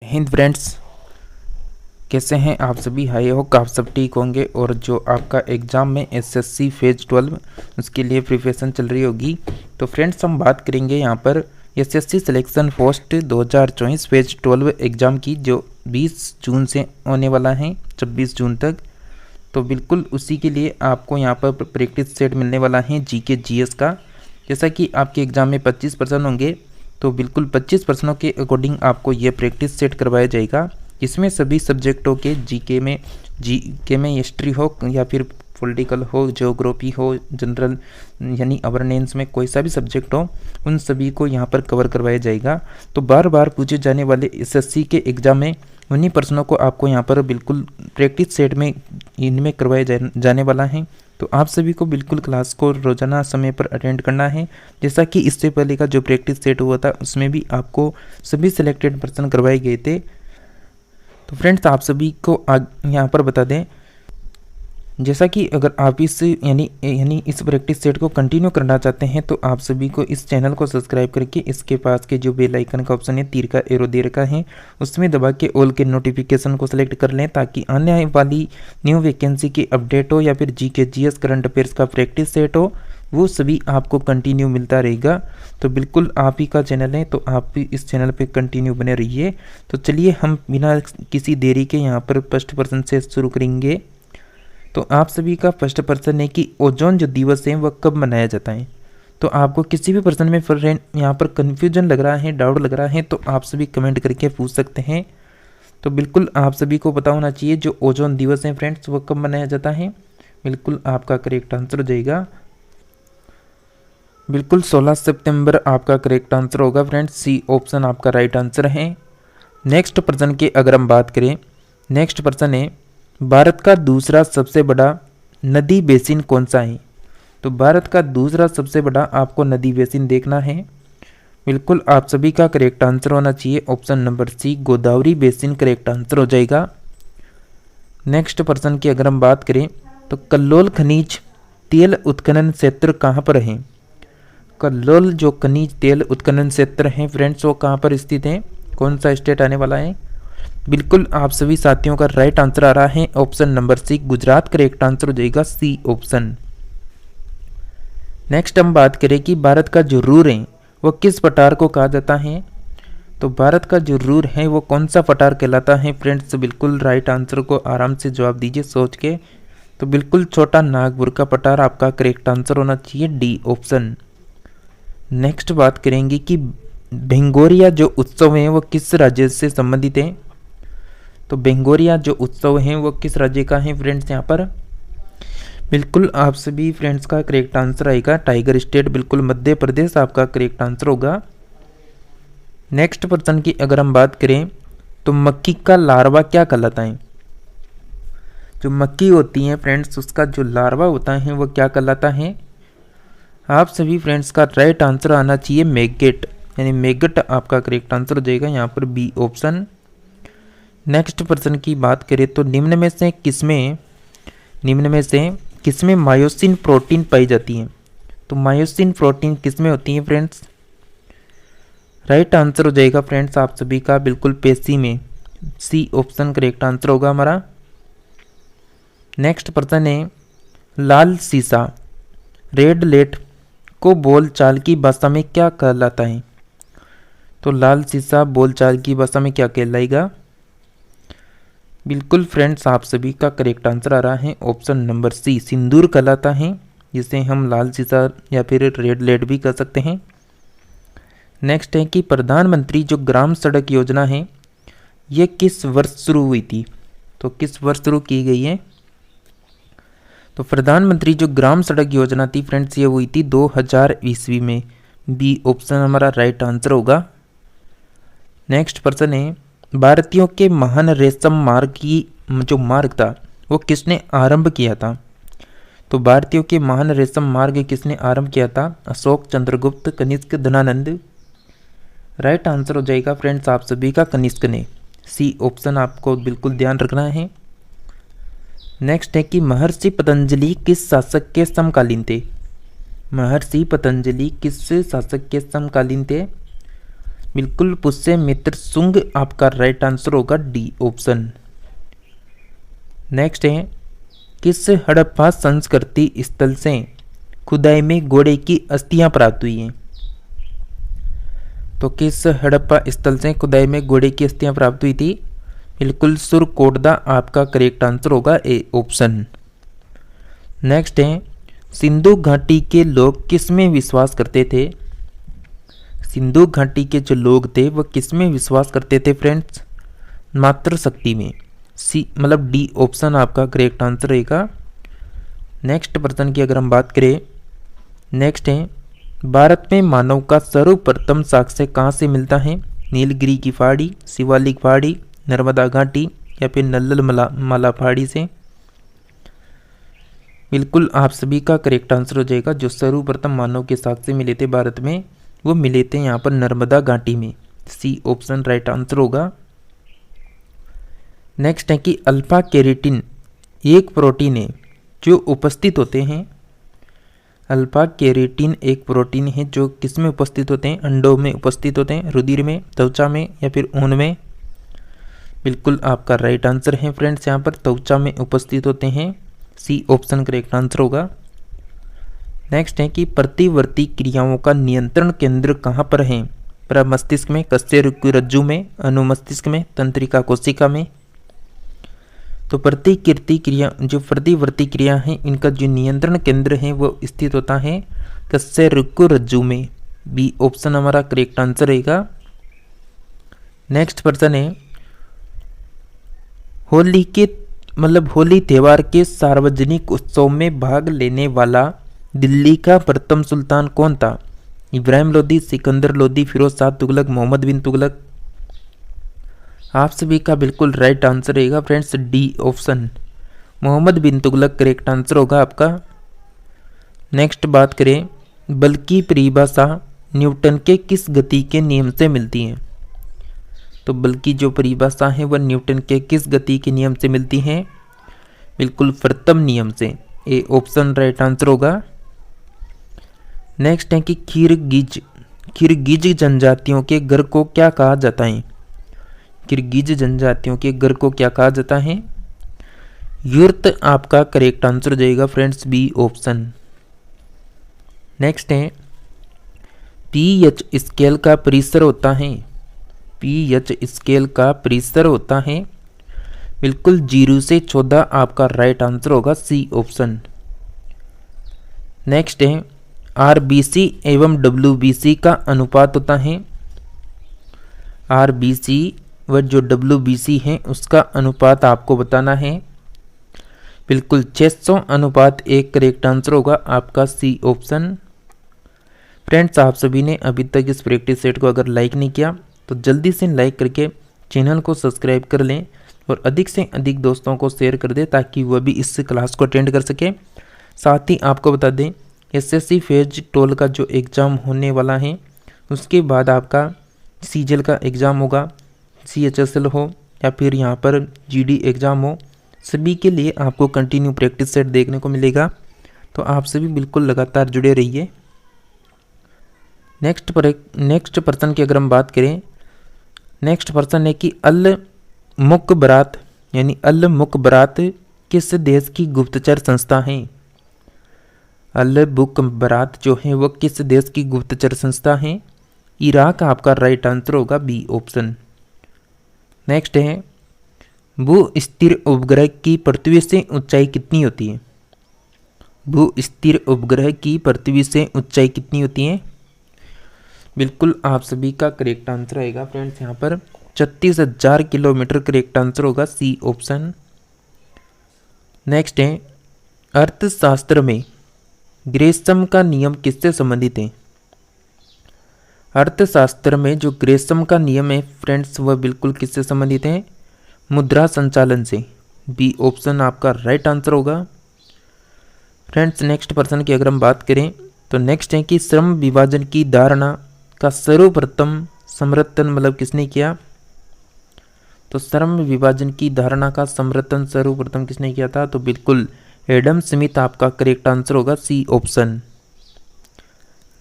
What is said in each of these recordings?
Hind friends, कैसे हैं आप सभी। हाई होप आप सब ठीक होंगे। और जो आपका एग्ज़ाम में एसएससी फेज़ 12 उसके लिए प्रिपरेशन चल रही होगी। तो फ्रेंड्स, हम बात करेंगे यहाँ पर SSC selection post 2024 phase 12 exam की, जो 20 जून से होने वाला है 26 जून तक। तो बिल्कुल उसी के लिए आपको यहाँ पर प्रैक्टिस सेट मिलने वाला है जीके जीएस का। जैसा कि आपके एग्ज़ाम में 25% होंगे, तो बिल्कुल 25% के अकॉर्डिंग आपको ये प्रैक्टिस सेट करवाया जाएगा। इसमें सभी सब्जेक्टों के जीके में हिस्ट्री हो या फिर पॉलिटिकल हो, ज्योग्राफी हो, जनरल यानी अवेयरनेस में कोई सा भी सब्जेक्ट हो, उन सभी को यहाँ पर कवर करवाया जाएगा। तो बार बार पूछे जाने वाले एसएससी के एग्ज़ाम में उन्हीं प्रश्नों को आपको यहाँ पर बिल्कुल प्रैक्टिस सेट में इनमें करवाया जाने वाला है। तो आप सभी को बिल्कुल क्लास को रोज़ाना समय पर अटेंड करना है। जैसा कि इससे पहले का जो प्रैक्टिस सेट हुआ था उसमें भी आपको सभी सिलेक्टेड पर्सन करवाए गए थे। तो फ्रेंड्स, आप सभी को यहाँ पर बता दें, जैसा कि अगर आप इस यानी इस प्रैक्टिस सेट को कंटिन्यू करना चाहते हैं तो आप सभी को इस चैनल को सब्सक्राइब करके इसके पास के जो बेल आइकन का ऑप्शन है, तीर का एरो दे रखा है, उसमें दबा के ऑल के नोटिफिकेशन को सिलेक्ट कर लें, ताकि आने वाली न्यू वैकेंसी की अपडेट हो या फिर जीके जीएस करंट अफेयर्स का प्रैक्टिस सेट हो, वो सभी आपको कंटिन्यू मिलता रहेगा। तो बिल्कुल आप ही का चैनल है, तो आप भी इस चैनल पे कंटिन्यू बने रहिए। तो चलिए हम बिना किसी देरी के यहाँ पर फर्स्ट पर्सन से शुरू करेंगे। तो आप सभी का फर्स्ट पर्सन है कि ओजोन जो दिवस है वह कब मनाया जाता है। तो आपको किसी भी पर्सन में फ्रेंड यहाँ पर कन्फ्यूजन लग रहा है, डाउट लग रहा है, तो आप सभी कमेंट करके पूछ सकते हैं। तो बिल्कुल आप सभी को पता होना चाहिए जो ओजोन दिवस है फ्रेंड्स वह कब मनाया जाता है। बिल्कुल आपका करेक्ट आंसर हो जाएगा, बिल्कुल 16 सितंबर आपका करेक्ट आंसर होगा फ्रेंड्स। सी ऑप्शन आपका राइट आंसर है। नेक्स्ट पर्सन की अगर हम बात करें, नेक्स्ट पर्सन है भारत का दूसरा सबसे बड़ा नदी बेसिन कौन सा है। तो भारत का दूसरा सबसे बड़ा आपको नदी बेसिन देखना है। बिल्कुल आप सभी का करेक्ट आंसर होना चाहिए option number c, Godavari basin correct answer हो जाएगा। नेक्स्ट पर्सन की अगर हम बात करें तो कल्लोल खनिज तेल उत्खनन क्षेत्र कहाँ पर है। कल्लोल जो खनिज तेल उत्खनन क्षेत्र है फ्रेंड्स वो कहाँ पर स्थित है, कौन सा स्टेट आने वाला है। बिल्कुल आप सभी साथियों का राइट आंसर आ रहा है option number c, Gujarat correct answer हो जाएगा सी ऑप्शन। नेक्स्ट हम बात करें कि भारत का जो रूर है वो किस पठार को कहा जाता है। तो भारत का जो रूर है वो कौन सा पठार कहलाता है फ्रेंड्स। बिल्कुल राइट आंसर को आराम से जवाब दीजिए सोच के। तो बिल्कुल छोटा नागपुर का पठार आपका करेक्ट आंसर होना चाहिए, डी ऑप्शन। नेक्स्ट बात करेंगे कि भेंगोरिया जो उत्सव है वो किस राज्य से संबंधित है। तो भेंगोरिया जो उत्सव है वो किस राज्य का है फ्रेंड्स। यहाँ पर बिल्कुल आप सभी फ्रेंड्स का करेक्ट आंसर आएगा टाइगर स्टेट, बिल्कुल मध्य प्रदेश आपका करेक्ट आंसर होगा। नेक्स्ट पर्सन की अगर हम बात करें तो मक्खी का लार्वा क्या कहलाता है। जो मक्खी होती है फ्रेंड्स उसका जो लार्वा होता है वो क्या कहलाता है। आप सभी फ्रेंड्स का राइट आंसर आना चाहिए मैगेट, यानी मैगेट आपका करेक्ट आंसर हो जाएगा यहाँ पर बी ऑप्शन। नेक्स्ट पर्सन की बात करें तो निम्न में से किसमें मायोसिन प्रोटीन पाई जाती है। तो मायोसिन प्रोटीन किसमें होती है फ्रेंड्स। राइट आंसर हो जाएगा फ्रेंड्स आप सभी का बिल्कुल पेशी में, सी ऑप्शन करेक्ट आंसर होगा हमारा। नेक्स्ट पर्सन है लाल सीसा रेड लेट को बोलचाल की भाषा में क्या कहलाता है। तो लाल सीसा बोलचाल की भाषा में क्या कहलाएगा। बिल्कुल फ्रेंड्स आप सभी का करेक्ट आंसर आ रहा है ऑप्शन नंबर सी, सिंदूर कहलाता है, जिसे हम लाल सीसा या फिर रेड लेड भी कह सकते हैं। नेक्स्ट है कि प्रधानमंत्री जो ग्राम सड़क योजना है ये किस वर्ष शुरू हुई थी। तो किस वर्ष शुरू की गई है। तो प्रधानमंत्री जो ग्राम सड़क योजना थी फ्रेंड्स ये हुई थी 2000 ईस्वी में, बी ऑप्शन हमारा राइट आंसर होगा। नेक्स्ट पर्सन है भारतीयों के महान रेशम मार्ग की जो मार्ग था वो किसने आरंभ किया था। तो भारतीयों के महान रेशम मार्ग किसने आरंभ किया था, अशोक, चंद्रगुप्त, कनिष्क, धनानंद। राइट आंसर हो जाएगा फ्रेंड्स आप सभी का कनिष्क ने, सी ऑप्शन आपको बिल्कुल ध्यान रखना है। नेक्स्ट है कि महर्षि पतंजलि किस शासक के समकालीन थे। महर्षि पतंजलि किस शासक के समकालीन थे। बिल्कुल पुष्यमित्र शुंग आपका राइट आंसर होगा डी ऑप्शन। नेक्स्ट है, किस हड़प्पा संस्कृति स्थल से खुदाई में घोड़े की अस्थियां प्राप्त हुई हैं? तो किस हड़प्पा स्थल से खुदाई में घोड़े की अस्थियां प्राप्त हुई थी? बिल्कुल सुरकोटदा आपका करेक्ट आंसर होगा ए ऑप्शन। नेक्स्ट है, सिंधु घाटी के लोग किस में विश्वास करते थे? सिंधु घाटी के जो लोग थे वह किस में विश्वास करते थे फ्रेंड्स? मातृ शक्ति में। सी मतलब डी ऑप्शन आपका करेक्ट आंसर रहेगा। नेक्स्ट प्रश्न की अगर हम बात करें, नेक्स्ट है, भारत में मानव का सर्वप्रथम साक्ष्य कहाँ से मिलता है? नीलगिरी की पहाड़ी, शिवालिक पहाड़ी, नर्मदा घाटी या फिर नल्लल माला पहाड़ी से? बिल्कुल आप सभी का करेक्ट आंसर हो जाएगा। जो सर्वप्रथम मानव के साक्ष्य मिले थे भारत में वो मिले थे यहाँ पर नर्मदा घाटी में। सी ऑप्शन राइट आंसर होगा। नेक्स्ट है कि अल्फा केराटिन एक प्रोटीन है जो उपस्थित होते हैं। अल्फा केराटिन एक प्रोटीन है जो किस में उपस्थित होते हैं? अंडों में उपस्थित होते हैं, रुधिर में, त्वचा में या फिर ऊन में? बिल्कुल आपका राइट आंसर है फ्रेंड्स, यहाँ पर त्वचा में उपस्थित होते हैं। सी ऑप्शन करेक्ट आंसर होगा। नेक्स्ट है कि प्रतिवर्ती क्रियाओं का नियंत्रण केंद्र कहाँ पर है? प्रमस्तिष्क में, कशेरुकी रज्जु में, अनुमस्तिष्क में, तंत्रिका कोशिका में? तो प्रतिवर्ती क्रिया है इनका जो नियंत्रण केंद्र है वो स्थित होता है कशेरुकी रज्जु में। बी ऑप्शन हमारा करेक्ट आंसर रहेगा। नेक्स्ट प्रश्न है, होली त्योहार के सार्वजनिक उत्सव में भाग लेने वाला दिल्ली का प्रथम सुल्तान कौन था? इब्राहिम लोदी, सिकंदर लोदी, फिरोज शाह तुगलक, मोहम्मद बिन तुगलक? आप सभी का बिल्कुल राइट आंसर रहेगा फ्रेंड्स, डी ऑप्शन, मोहम्मद बिन तुगलक करेक्ट आंसर होगा आपका। नेक्स्ट बात करें, बल की परिभाषा न्यूटन के किस गति के नियम से मिलती है? तो बल की जो परिभाषा है वह न्यूटन के किस गति के नियम से मिलती है? बिल्कुल प्रथम नियम से। ए ऑप्शन राइट आंसर होगा। नेक्स्ट है कि किरगिज जनजातियों के घर को क्या कहा जाता है? किरगिज जनजातियों के घर को क्या कहा जाता है? युर्त आपका करेक्ट आंसर हो जाएगा फ्रेंड्स, बी ऑप्शन। नेक्स्ट है, पीएच स्केल का परिसर होता है? पीएच स्केल का परिसर होता है बिल्कुल 0 से 14 आपका राइट आंसर होगा, सी ऑप्शन। नेक्स्ट है, आरबीसी एवं डब्ल्यूबीसी का अनुपात होता है? आरबीसी व जो डब्ल्यूबीसी है उसका अनुपात आपको बताना है। बिल्कुल 600:1 करेक्ट आंसर होगा आपका, सी ऑप्शन। फ्रेंड्स आप सभी ने अभी तक इस प्रैक्टिस सेट को अगर लाइक नहीं किया तो जल्दी से लाइक करके चैनल को सब्सक्राइब कर लें और अधिक से अधिक दोस्तों को शेयर कर दें ताकि वह भी इस क्लास को अटेंड कर सके। साथ ही आपको बता दें, एसएससी फेज 12 का जो एग्ज़ाम होने वाला है उसके बाद आपका सीजीएल का एग्ज़ाम होगा, सीएचएसएल हो या फिर यहाँ पर जीडी एग्ज़ाम हो, सभी के लिए आपको कंटिन्यू प्रैक्टिस सेट देखने को मिलेगा। तो आप सभी बिल्कुल लगातार जुड़े रहिए। नेक्स्ट पर्सन की अगर हम बात करें, नेक्स्ट पर्सन है कि अल मुकबरात यानी अल मुकबरात किस देश की गुप्तचर संस्था है? अल मुकबरात जो है वो किस देश की गुप्तचर संस्था है? इराक आपका राइट आंसर होगा, बी ऑप्शन। नेक्स्ट है, भू स्थिर उपग्रह की पृथ्वी से ऊंचाई कितनी होती है? भू स्थिर उपग्रह की पृथ्वी से ऊंचाई कितनी होती है? बिल्कुल आप सभी का करेक्ट आंसर आएगा फ्रेंड्स, यहाँ पर 36,000 किलोमीटर करेक्ट आंसर होगा, सी ऑप्शन। नेक्स्ट है, अर्थशास्त्र में ग्रेसम का नियम किससे संबंधित है? अर्थशास्त्र में जो ग्रेसम का नियम है फ्रेंड्स वह बिल्कुल किससे संबंधित है? मुद्रा संचालन से। बी ऑप्शन आपका राइट आंसर होगा। फ्रेंड्स नेक्स्ट पर्सन की अगर हम बात करें तो नेक्स्ट है कि श्रम विभाजन की धारणा का सर्वप्रथम समर्थन मतलब किसने किया? तो श्रम विभाजन की धारणा का समर्थन सर्वप्रथम किसने किया था? तो बिल्कुल एडम स्मिथ आपका करेक्ट आंसर होगा, सी ऑप्शन।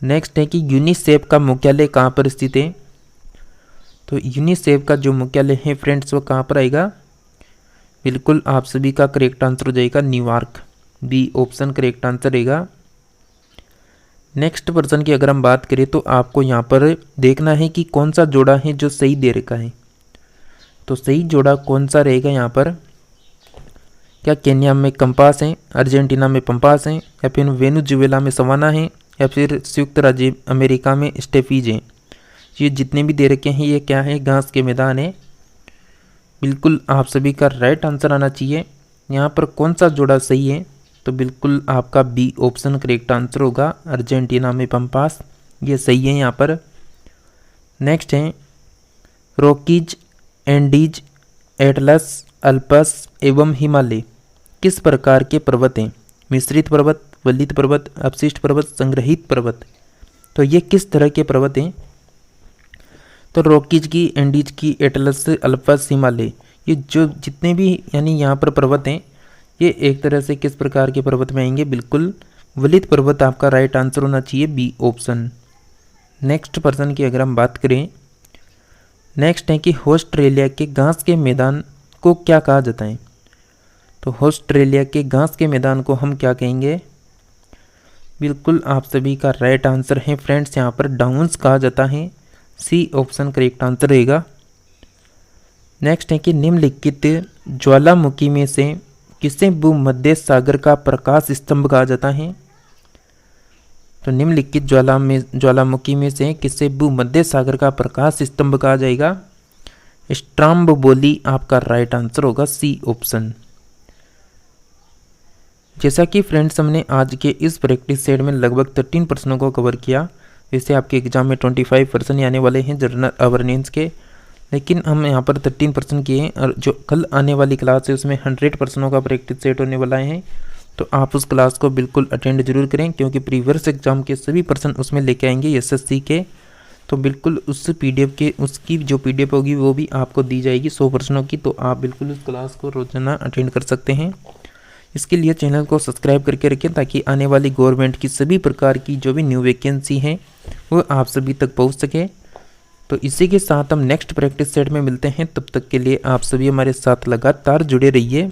नेक्स्ट है कि यूनिसेफ का मुख्यालय कहाँ पर स्थित है? तो यूनिसेफ का जो मुख्यालय है फ्रेंड्स वो कहाँ पर आएगा? बिल्कुल आप सभी का करेक्ट आंसर हो जाएगा New York. B option correct answer रहेगा। नेक्स्ट पर्सन की अगर हम बात करें तो आपको यहाँ पर देखना है कि कौन सा जोड़ा है जो सही दे रखा है। तो सही जोड़ा कौन सा रहेगा यहाँ पर? क्या केन्या में कंपास है, अर्जेंटीना में पंपास है, या फिर वेनेजुएला में सवाना है, या फिर संयुक्त राज्य अमेरिका में स्टेफीज है। ये जितने भी दे रखे हैं ये क्या है? घास के मैदान है। बिल्कुल आप सभी का राइट आंसर आना चाहिए। यहाँ पर कौन सा जोड़ा सही है? तो बिल्कुल आपका बी ऑप्शन करेक्ट आंसर होगा, अर्जेंटीना में पंपास, ये सही है यहाँ पर। नेक्स्ट है रॉकीज, एंडीज, एटलस, अल्पस एवं हिमालय किस प्रकार के पर्वत हैं? मिश्रित पर्वत, वलित पर्वत, अपशिष्ट पर्वत, संग्रहित पर्वत। तो ये किस तरह के पर्वत हैं? तो रॉकीज की, एंडीज की, एटलस, अल्पस, हिमालय, ये जो जितने भी यानी यहाँ पर पर्वत हैं ये एक तरह से किस प्रकार के पर्वत में आएंगे? बिल्कुल वलित पर्वत आपका राइट आंसर होना चाहिए, बी ऑप्शन। नेक्स्ट पर्सन की अगर हम बात करें, नेक्स्ट है कि ऑस्ट्रेलिया के घास के मैदान को क्या कहा जाता है? तो ऑस्ट्रेलिया के घास के मैदान को हम क्या कहेंगे? बिल्कुल आप सभी का राइट आंसर है फ्रेंड्स, यहाँ पर डाउन्स कहा जाता है, सी ऑप्शन करेक्ट आंसर रहेगा। नेक्स्ट है कि निम्नलिखित ज्वालामुखी में से किसे भूमध्य सागर का प्रकाश स्तंभ कहा जाता है? तो निम्नलिखित ज्वालामुखी में से किसे भूमध्य सागर का प्रकाश स्तंभ कहा जाएगा? स्ट्राम्बोली आपका राइट आंसर होगा, सी ऑप्शन। जैसा कि फ्रेंड्स हमने आज के इस प्रैक्टिस सेट में लगभग 13 प्रश्नों को कवर किया। वैसे आपके एग्जाम में 25 प्रश्न आने वाले हैं जनरल अवेयरनेस के, लेकिन हम यहाँ पर 13 प्रश्न किए हैं और जो कल आने वाली क्लास है उसमें 100 प्रश्नों का प्रैक्टिस सेट होने वाला है। तो आप उस क्लास को बिल्कुल अटेंड जरूर करें, क्योंकि प्रीवियस एग्जाम के सभी प्रश्न उसमें लेके आएंगे एसएससी के। तो बिल्कुल उस पीडीएफ के उसकी जो पीडीएफ होगी वो भी आपको दी जाएगी 100 प्रश्नों की। तो आप बिल्कुल उस क्लास को रोजाना अटेंड कर सकते हैं। इसके लिए चैनल को सब्सक्राइब करके रखें ताकि आने वाली गवर्नमेंट की सभी प्रकार की जो भी न्यू वैकेंसी हैं वो आप सभी तक पहुंच सके। तो इसी के साथ हम नेक्स्ट प्रैक्टिस सेट में मिलते हैं। तब तक के लिए आप सभी हमारे साथ लगातार जुड़े रहिए।